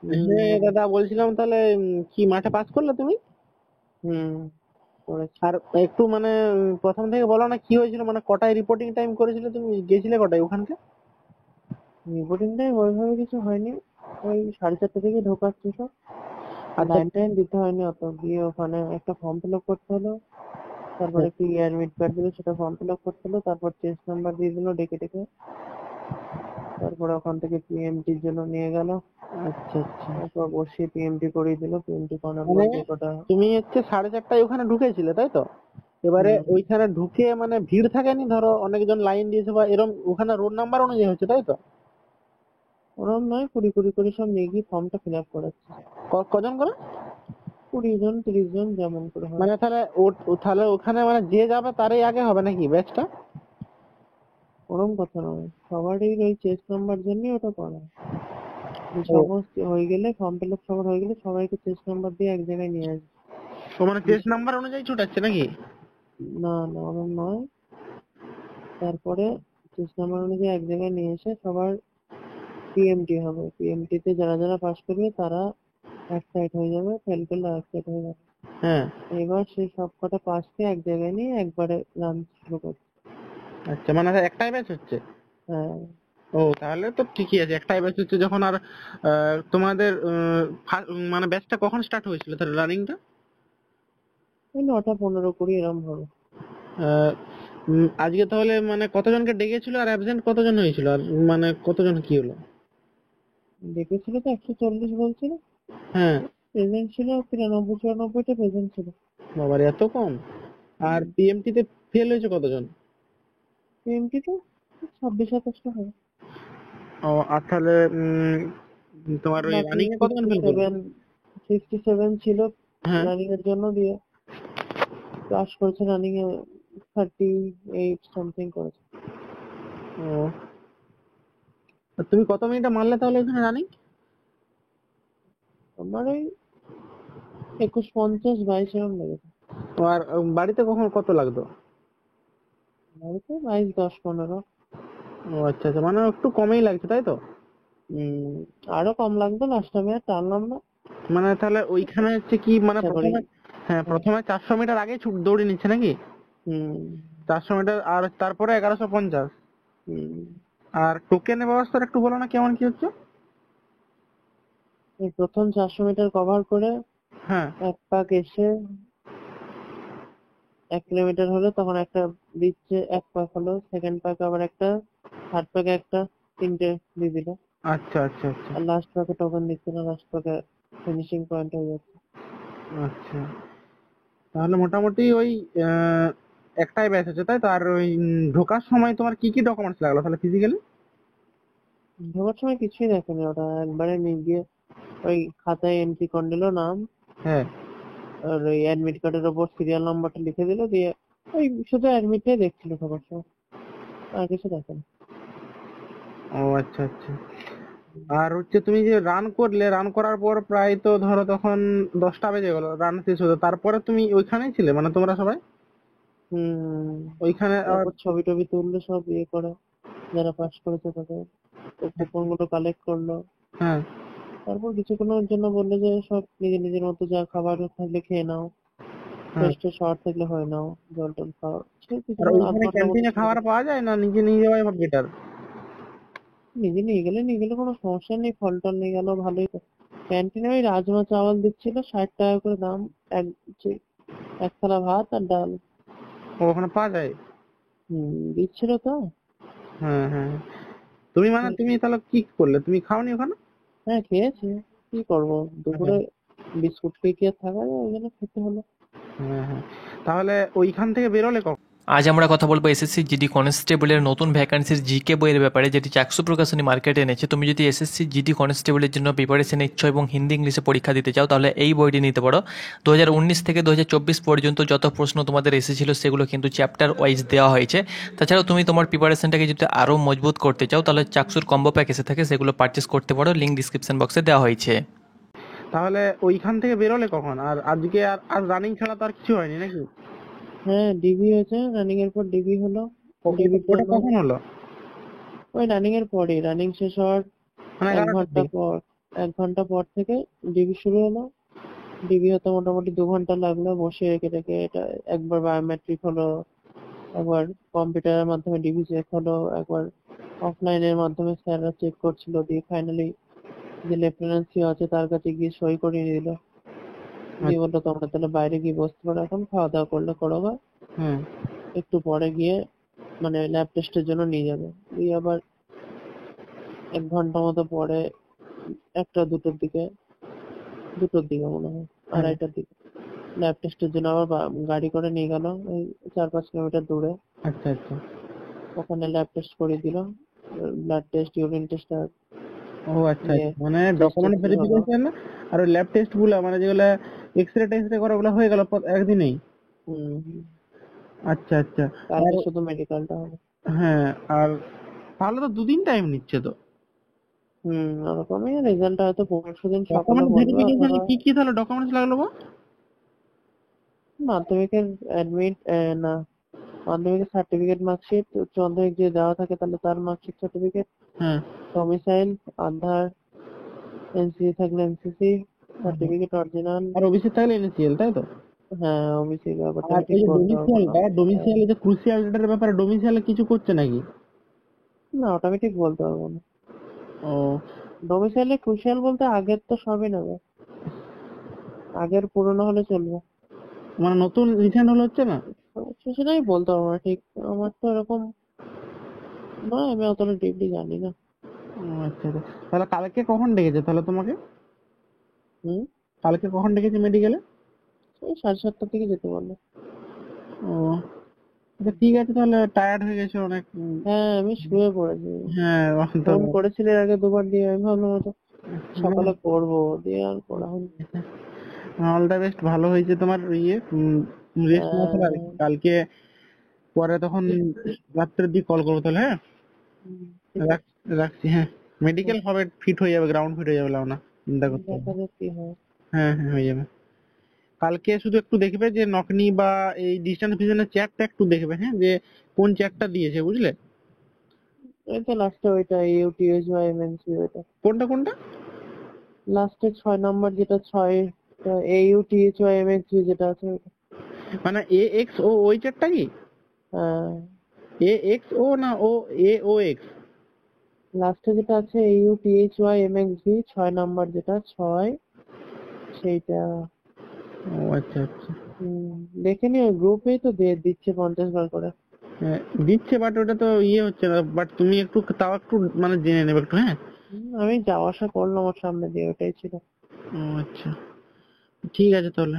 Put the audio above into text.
হ্যাঁ দাদা, বলছিলাম তাহলে কি মাঠে পাস করলে তুমি? হুম, করেছি। আর একটু মানে প্রথম থেকে বলো না কি হয়েছিল, মানে কটায় রিপোর্টিং টাইম করেছিল, তুমি গেছিলে কটায় ওখানকে? রিপোর্টিং টাইম ওইভাবে কিছু হয়নি, ওই 4:30 থেকে ঢোকাচ্ছে সব। আচ্ছা। লাইন টাইন দিতে হয়নি অত, গিয়ে ওখানে একটা ফর্ম ফিল আপ করতে হলো, তারপরে হ্যাঁ। একটু অ্যাডমিট কার্ড দিল, সেটা ফর্ম ফিল আপ করতে হলো, তারপর চেস্ট নাম্বার দিয়ে দিল ডেকে ডেকে, তারপরে ওখান থেকে পিএমটির জন্য নিয়ে গেল, আচ্ছা আচ্ছা। তারপর বসিয়ে পিএমটি করিয়ে দিল, পিএমটি করানোর পর মানে যে কটা। তুমি হচ্ছে 4:30টায় ওখানে ঢুকেছিলে তাই তো? এবারে হুম, ওইখানে ঢুকে মানে ভিড় থাকেনি, ধরো অনেকজন লাইন দিয়েছে বা এরকম, ওখানে রোড নাম্বার অনুযায়ী হচ্ছে তাই তো? ওরম নয়, কুড়ি কুড়ি করে সব নিয়ে গিয়ে ফর্মটা ফিল আপ করাচ্ছে। কজন করে? 20 জন 30 জন যেমন করে হয়। মানে তাহলে তাহলে ওখানে মানে যে যাবে তারই আগে হবে নাকি ব্যাচটা? ওরম কথা নয়, সবারই ওই চেস্ট নাম্বার জন্যই ওটা করা। যে ও। সমস্ত হয়ে গেলে, ফর্ম ফিল আপ সবার হয়ে গেলে সবাইকে চেস্ট নাম্বার দিয়ে এক জায়গায় নিয়ে আসবে। ও মানে চেস নাম্বার অনুযায়ী ছুটাচ্ছে নাকি? না না, ওরম নয়। তারপরে চেস্ট নাম্বার অনুযায়ী এক জায়গায় নিয়ে এসে সবার পিএমটি হবে, পিএমটি তে যারা যারা পাস করবে তারা এক সাইড হয়ে যাবে, ফেল করলে আর এক সাইড হয়ে যাবে। হ্যাঁ। এবার সেই সব কটা পাসকে এক জায়গায় নিয়ে একবারে রান শুরু করছে। আচ্ছা, মানে একটাই ব্যাচ হচ্ছে? হ্যাঁ, ও তাহলে তো ঠিকই আছে, একটাই ব্যাচ হচ্ছে যখন। আর তোমাদের মানে ব্যাচটা কখন স্টার্ট হয়েছিল তাহলে রানিংটা? ওই 9টা 15 20 এরম হবে। আজকে তাহলে মানে কতজনকে ডেকেছিল আর অ্যাবসেন্ট কতজন হয়েছিল, আর মানে কতজন কি হলো? দেখেছিল তো 140 বলছিল, হ্যাঁ। প্রেজেন্ট ছিল 93 94টা প্রেজেন্ট ছিল। বাবার এত কম! আর হুম, পিএমটি তে ফেল হয়েছে কতজন? পিএমটি তো 26 27টা হবে। ও, আর তাহলে তোমার ওই বাকি রানিং এ কতজন সিক্সটি ফেল করলো? সেভেন 67 ছিল হ্যাঁ। রানিং এর জন্য, দিয়ে পাস করেছে রানিং এ 38 সামথিং করেছে। ও, আর তুমি কত মিনিটে মারলে তাহলে এখানে রানিং? আমার ওই 21 50 22 এরকম লেগেছে। আর বাড়িতে কখন কত লাগতো? বাড়িতে 22 10 15। ও আচ্ছা আচ্ছা, মানে একটু কমই লাগছে তাই তো? হম, আরো কম লাগতো, লাস্ট টাইমে আর টানলাম না। মানে তাহলে ওইখানে হচ্ছে কি, মানে ইচ্ছা করেই। প্রথমে, হ্যাঁ হ্যাঁ, প্রথমে 400 মিটার আগে দৌড়ে নিচ্ছে নাকি? হম 400 মিটার আর তারপরে 1150। হম। আর টোকেনের ব্যবস্থাটা একটু বলো না কেমন কি হচ্ছে? এই প্রথম 400 মিটার কভার করে হ্যাঁ। এক পাক এসে 1 কিলোমিটার হলো, তখন একটা দিচ্ছে, এক পাক হলো, সেকেন্ড পাক আবার একটা, থার্ড পাকে একটা, তিনটে দিয়ে দিল। আচ্ছা আচ্ছা আচ্ছা। আর লাস্ট পাকে টোকেন দিচ্ছে না, লাস্ট পাকে ফিনিশিং পয়েন্ট হয়ে যাচ্ছে। আচ্ছা, তাহলে মোটামুটি ওই আহ, একটাই ব্যাচ আছে তাই তো? আর ওই ঢোকার সময় তোমার কি কি ডকুমেন্টস লাগলো তাহলে ফিজিক্যালি? ঢোকার সময় কিছুই দেখেনি, ওটা একবারে নিয়ে গিয়ে ওই খাতায় এন্ট্রি করে নিল নাম, হ্যাঁ। আর ওই অ্যাডমিট কার্ডের ওপর সিরিয়াল নাম্বারটা লিখে দিল, দিয়ে ওই শুধু অ্যাডমিটটাই দেখছিল সবার সময়, আর কিছু দেখেনি। ও আচ্ছা আচ্ছা। আর হচ্ছে তুমি যে রান করলে, রান করার পর প্রায় তো ধরো তখন 10টা বেজে গেল, রান শেষ হতো, তারপরে তুমি ওইখানেই ছিলে মানে তোমরা সবাই হম, ওইখানে? আর তারপর ছবি টবি তুললো, সব ইয়ে করে, যারা পাস করেছে তাদের কুপন গুলো কালেক্ট করলো। হ্যাঁ তারপর কিছুক্ষণের জন্য বললো যে সব নিজের নিজের মতো যা খাবার থাকলে খেয়ে নাও, হ্যাঁ। ফ্রেশ ট্রেশ হওয়ার থাকলে হয়ে নাও, জল টল খাও। সে আর কিছুক্ষণ আধ ওইখানে ঘন্টার মতো ক্যান্টিনে ছিল। খাবার পাওয়া যায় না নিজে নিয়ে যাওয়াই বেটার? নিজে নিয়ে গেলে কোনো সমস্যা নেই, ফল টল নিয়ে গেল ভালোই তো। ক্যান্টিনে ওই রাজমা চাওয়াল দিচ্ছিল, 60 টাকা করে দাম, এক যে- এক থালা ভাত আর ডাল। ও, ওখানে পাওয়া যায়? দিচ্ছিল তো। হ্যাঁ হ্যাঁ। তুমি মানে তুমি তাহলে কি করলে, তুমি খাওনি ওখানে? হ্যাঁ, খেয়েছি, কি করবো, হ্যাঁ দুপুরে বিস্কুট খেয়ে কি আর থাকা যায়, ওই জন্য খেতে হলো। হ্যাঁ হ্যাঁ। তাহলে ওইখান থেকে বেরোলে কখন? আজ আমরা কথা বলবো এসএসসি জিডি কনস্টেবলের নতুন ভ্যাকান্সির জিকে বইয়ের ব্যাপারে, যেটি চাকসু প্রকাশনী মার্কেটে এনেছে। তুমি যদি এসএসসি জিডি কনস্টেবলের জন্য প্রিপারেশন নিচ্ছ এবং হিন্দি ইংলিশে পরীক্ষা দিতে চাও, তাহলে এই বইটি নিতে পারো। 2019 থেকে 2024 পর্যন্ত যত প্রশ্ন তোমাদের এসেছিল সেগুলো কিন্তু চ্যাপ্টার ওয়াইজ দেওয়া হয়েছে। তাছাড়াও তুমি তোমার প্রিপারেশনটাকে যদি আরও মজবুত করতে চাও, তাহলে চাকসুর কম্বো প্যাক এসে থাকে, সেগুলো পারচেস করতে পারো, লিঙ্ক ডিসক্রিপশন বক্সে দেওয়া হয়েছে। তাহলে ওইখান থেকে বেরোলে কখন? আর আজকে আর আর রানিং ছাড়া তো আর কিছু হয়নি নাকি? হ্যাঁ, ডিবি হয়েছে, রানিং এর পর ডিবি হলো। ডিবির ওটা জন্য কখন হলো? ওই রানিং এর পরে, রানিং শেষ হওয়ার মানে এক 11টার ঘন্টা দিকে? পর। 1 ঘন্টা পর থেকে ডিবি শুরু হলো। ডিবি হতে মোটামুটি 2 ঘন্টা লাগলো, বসে রেখে রেখে এটা একবার বায়োমেট্রিক হলো, একবার কম্পিউটারের মাধ্যমে ডিবি চেক হলো, একবার অফলাইনের মাধ্যমে স্যাররা চেক করছিল, দিয়ে ফাইনালি যে লেফটেন্যান্ট সিও আছে তার কাছে গিয়ে সই করিয়ে দিল, দিয়ে বললো তোমরা তাহলে বাইরে গিয়ে বসতে পারো, এখন খাওয়া দাওয়া করলে করো বা হুম। একটু পরে গিয়ে মানে ল্যাব টেস্টের জন্য নিয়ে যাবে। দিয়ে আবার 1 ঘন্টা মতো পরে 1টা 2টোর দিকে, 2টোর দিকে মনে হয়, 2:30টার দিকে ল্যাব টেস্টের জন্য আবার গাড়ি করে নিয়ে গেল ওই 4-5 কিলোমিটার দূরে। আচ্ছা আচ্ছা। ওখানে ল্যাব টেস্ট করে দিল, ব্লাড টেস্ট, ইউরিন টেস্ট আর ও আচ্ছা ইয়ে আচ্ছা, মানে চেস্ট ডকুমেন্ট টেস্ট হলো। ভেরিফিকেশন আর ওই ল্যাব টেস্ট গুলো মানে যেগুলো এক্সরে টেক্সরে করা ওগুলো হয়ে গেল একদিনেই? হুম, আচ্ছা আচ্ছা। আর কালকে শুধু মেডিকেলটা হবে। হ্যাঁ, আর তাহলে তো 2 দিন টাইম নিচ্ছে তো। ওরকমই, রেজাল্ট হয়তো পরশুদিন সকালে ডকুমেন্ট বলবে ভেরিফিকেশন অথবা কি কি তাহলে ডকুমেন্টস লাগলো গো? মাধ্যমিকের অ্যাডমিট, না, মাধ্যমিকের সার্টিফিকেট, মার্কশিট, উচ্চ মাধ্যমিক যে দেওয়া থাকে তাহলে তার মার্কশিট, সার্টিফিকেট, হ্যাঁ। ডমিসাইল, আধার, এনসিসি থাকলে এনসিসি সার্টিফিকেট অরিজিনাল। আর ওবিসি থাকলে এনএসিএল, তাই তো? হ্যাঁ, ওবিসি ব্যাপারটা আর আমি ঠিক এই যে বলতে পারবো না। ডোমিসিয়াল যে ক্রুশিয়াল ডেটার ব্যাপারে ডোমিসিয়ালে কিছু করছে নাকি? না, ওটা আমি ঠিক বলতে পারবো না। ও ডোমিসাইলে ক্রুশিয়াল বলতে আগের তো সবই নেবে, আগের পুরনো হলে চলবে। মানে নতুন রিসেন্ট হলে হচ্ছে না? সেটাই বলতে পারবো না ঠিক, আমার তো এরকম নয়, আমি অতটা ডিপলি জানি না। ও আচ্ছা আচ্ছা। তাহলে কালকে কখন ডেকেছে তাহলে তোমাকে? হুম, কালকে কখন ডেকেছে মেডিকেলে? ওই 7:30টার দিকে যেতে বললো। ও আচ্ছা, ঠিক আছে, তাহলে টায়ার্ড হয়ে গেছে অনেক। হ্যাঁ, আমি শুয়ে পড়েছি। হ্যাঁ তো ফোন করেছিলে এর আগে 2বার, দিয়ে আমি ভাবলাম হয়তো সকালে করবো, দিয়ে আর করা হয়নি। অল দ্য বেস্ট, ভালো হয়েছে তোমার ইয়ে, রেস্ট না আর কি। হ্যাঁ, কালকে পরে তখন রাত্রের দিকে কল করবো তাহলে, হ্যাঁ? ঠিক আছে, রাখছি, হ্যাঁ। মেডিকেল হবে, ফিট হয়ে যাবে, গ্রাউন্ড ফিট হয়ে যাবে, না চিন্তা করতে হবে দেখা না। যাক কি হয়। হ্যাঁ হ্যাঁ, হয়ে যাবে। কালকে শুধু একটু দেখবে যে নকনি বা এই ডিস্টেন্স ভিশনের চ্যাটটা একটু দেখবে, হ্যাঁ, যে কোন চ্যাটটা দিয়েছে, বুঝলে? এই তো লাস্টে ওইটা ইউটিএস বা এমএনসি, ওইটা কোনটা কোনটা? লাস্টে 6 নম্বর যেটা, 6 এইউটিএইচ বা এমএনসি যেটা আছে ওইটা। মানে এ এক্স ও ওই চ্যাটটা কি? হ্যাঁ, এ এক্স ও না ও এ ও এক্স? লাস্টে যেটা আছে এইউটিএইচ বা এমএক্সভি, 6 নম্বর যেটা 6, সেইটা। ও আচ্ছা আচ্ছা। হুম, দেখে নিও, গ্রুপেই তো দিচ্ছে 50 বার করে। হ্যাঁ, দিচ্ছে, বাট ওটা তো ইয়ে হচ্ছে না, বাট তুমি একটু তাও একটু মানে জেনে নেবে একটু, হ্যাঁ। আমি যাওয়া আসা করলাম ওর সামনে দিয়ে, ওটাই ছিল। ও আচ্ছা, ঠিক আছে তাহলে।